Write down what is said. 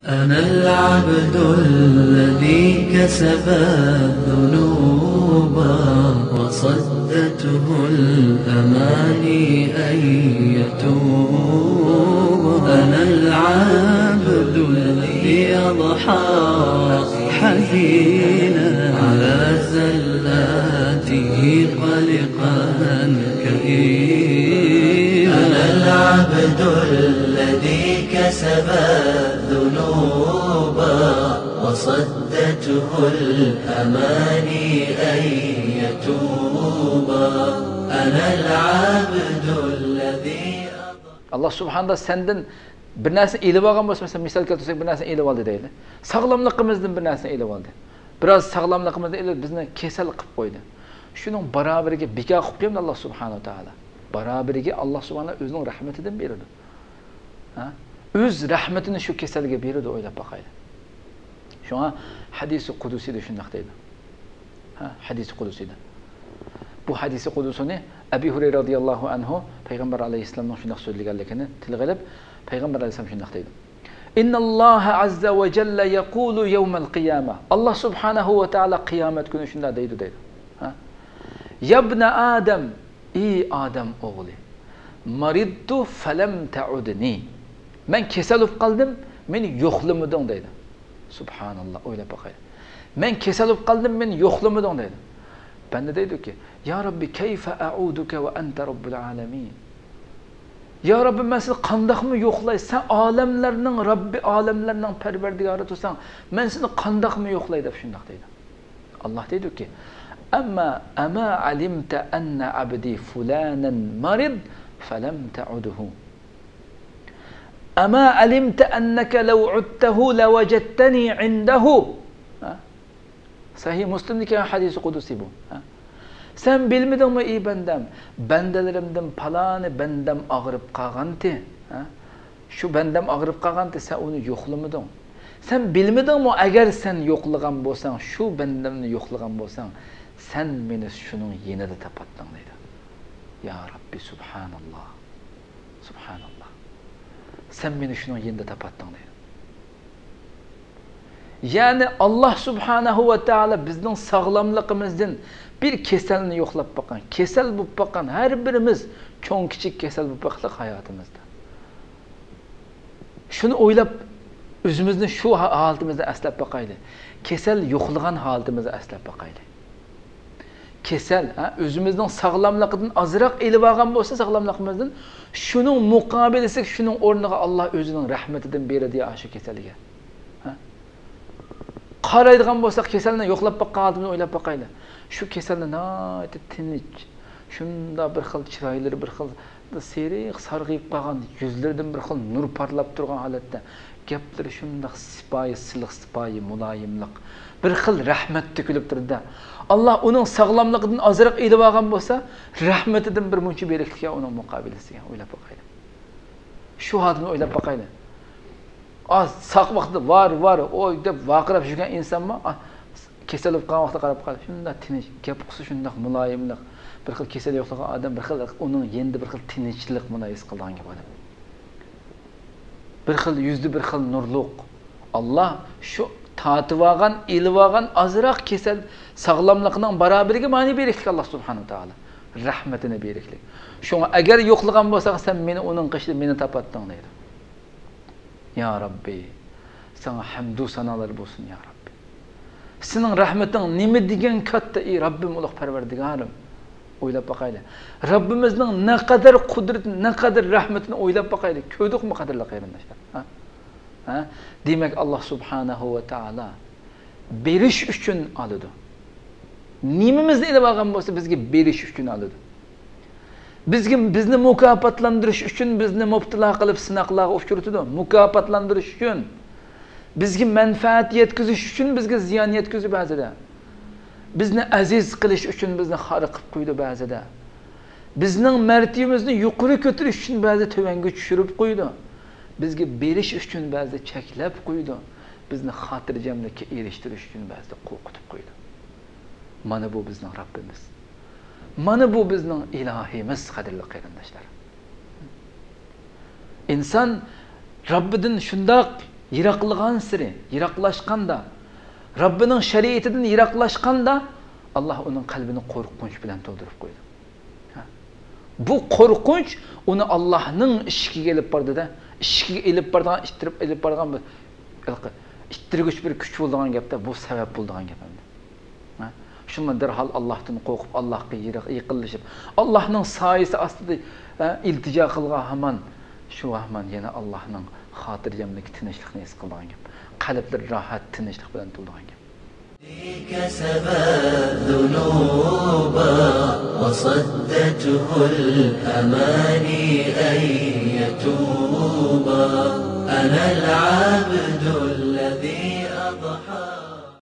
أنا العبد الذي كسب الذنوب وصدته الأماني أن يتوب. أنا العبد الذي يضحى حزينا على زلاته قلقا كئيبا. أنا العبد الذي كسب الذنوب وصدته الأماني أن يتوب. أنا العبد الذي Allah subhanahu senden bir narsa elib olgan bo'lsa, mesela misol keltirsak bir narsa elib oldi deydi. Sog'lomligimizdan bir narsa elib oldi. Biroz sog'lomligimizni elib bizni kasal qilib qo'ydi. Shuning barobariga beka qilib qo'ydi Allah subhanahu taala. Barobariga Allah subhanahu o'zining rahmatidan beradi. Ha? O'z rahmatini shu kasalga beradi, o'ylab boqaylik. Shunga hadisi qudusiyda shunday deydi. Ha, hadisi qudusiyda. Bu hadisi qudusini Abi Hurayra radhiyallohu anhu Payg'ambar alayhissalomning shunday so'zlaganligini tilg'ilib, Payg'ambar alayhissalom shunday deydi. Innalloha azza va jalla yaqulu yawmal qiyamah. Allah subhanahu va taala qiyomat kuni shunday deydi. Ha? Yabna Adam, ey Adam o'g'li. Maridtu falam ta'udni. Men kasal bo'lib qoldim, meni yo'qlamading deydi. Subhanalloh, o'ylab boqaylik. Men kasal bo'lib qoldim, meni yo'qlamading deydi. Banda deydi-ki, ya Rabbi kayfa a'uduka va anta robbul alamin. Ya Rabbi, men seni qandoqmi yo'qlay? Sen olamlarning Robbi, olamlarning parvardigori tursan, men seni qandoqmi yo'qlay deb shunday deydi. Alloh deydi-ki, ama alimta anna abdi fulanan marid falam ta'udhu. Ama alimta annaka law udtahu lawajadtani indahu. Sahih Müslim'deki hadisi kudusi bu. Sen bilmedin mi ey bendem? Bendelerimden palanı bendem ağırıp qalğandı. Şu bendem ağırıp qalğandı, sen onu yo'qlamading. Sen bilmedin mi eğer sen yo'qlagan bolsan, şu bendemni yo'qlagan bolsan, sen meni şunun yenida tapatding deydi. Ya Rabbi subhanallah. Subhanallah. Sen meni şunun yenida tapatding deydi. Yani Allah subhanahu ve taala bizning sog'lomligimizdan bir kasalni yo'qlab boqqan, kasal bo'lib boqqan har birimiz cho'ng kichik kasal bo'lib boqdik hayotimizda. Shuni o'ylab o'zimizni shu holatimizda aslab boqaylik. Kasal yo'qlagan holatimizni aslab boqaylik. Kasal, o'zimizning sog'lomligidan ozroq elib olgan bo'lsa sog'lomligimizdan, shuning muqobilasi, shuning o'rniga Alloh o'zining rahmatidan beradi ya shu kasalga. Qaraydigan bo'lsak, kasalni yo'qlab boqqan holatimizni o'ylab boqaylik. Shu kasalni nihoyat tinch, shunda bir xil chiroylari, bir xil seriq sarg'ayib qolgan, yuzlaridan bir xil nur porlab turgan holatda, gaplari shunda sipoyi, siliq sipoyi, muloyimlik, bir xil rahmat to'kilib turdi. Alloh uning sog'lomligidan ozroq elib olgan bo'lsa, rahmatidan bir muncha beriklikka uning muqobilasiga o'ylab boqaylik. Shu holatni o'ylab boqaylik. Az saq vaqtda var oy deb vaqirab yurgan insonmi? Kasal bo'lib qolgan vaqtda qarab qoldi. Shunda tinch, gap qilsa shunda muloyimlik, bir xil kasal yo'qlagan odam bir xil uning endi bir xil tinchlik munoyiz qilgan gibi odam. Bir xil yuzda bir xil nurliq. Alloh shu tatib olgan, elib olgan ozroq kasal sog'lomligining barobariga ma'ni beriklik Allah subhanahu taala. Rahmatini beriklik. Shunga agar yo'qlagan bo'lsang, sen meni uning qishida meni tapatding deydi. Ya Rabbi, sana hamdu sanalar bo'lsin ya Rabbi. Sening rahmating nima degan katta ey Rabbim ulug' Parvardigorim. O'ylab boqaylik. Rabbimizning ne qadar qudratini, ne qadar rahmatini o'ylab boqaylik. Ko'rdikmi qadrli qarindoshlar? Ha? Demak Allah subhanahu va taala berish uchun oladi. Nimamizni elib olgan bo'lsa bizga berish uchun oladi. Bizni mukofotlantirish uchun bizni mubtilo qilib sinoqlarga uchratadi. Mukofotlantirish uchun, bizga manfaat yetkazish uchun bizga ziyon yetkazib ba'zida. Bizni aziz qilish uchun bizni xor qilib qo'ydi ba'zida. Bizning martabamizni yuqori ko'tarish uchun ba'zi tuvanga tushirib qo'ydi. Bizga berish uchun ba'zi cheklab qo'ydi. Bizni xotirjamlikka erishtirish uchun ba'zi qo'rqitib qo'ydi. Mana bu bizning Rabbimiz. Mana bu bizning ilohimiz, qadrli qarindoshlar. İnsan Rabbidan shundoq yiroqlagan siri, yiroqlashganda, Robbining shariatidan yiroqlashganda Alloh uning qalbini qo'rqinch bilan to'ldirib qo'ydi. Bu qo'rqinch uni Allohning ishiga kelib bordida, ishiga elib borgan, ittirib elib borgan bir ittirgich bir kuch bo'lgan gapda bu sabab bo'lgan gap endi. Shundan darhol Allohdan qo'rqib, Allohga yaqinlashib, Allohning soyasi ostida iltijo qilgan hamon shu hamon yana Allohning xotirjamlik, tinchlikni his qilgan gap. Qalblar rohat, tinchlik bilan to'lgan gap. كسب الذنوب وصدته الأماني أن يتوب أنا العبد الذي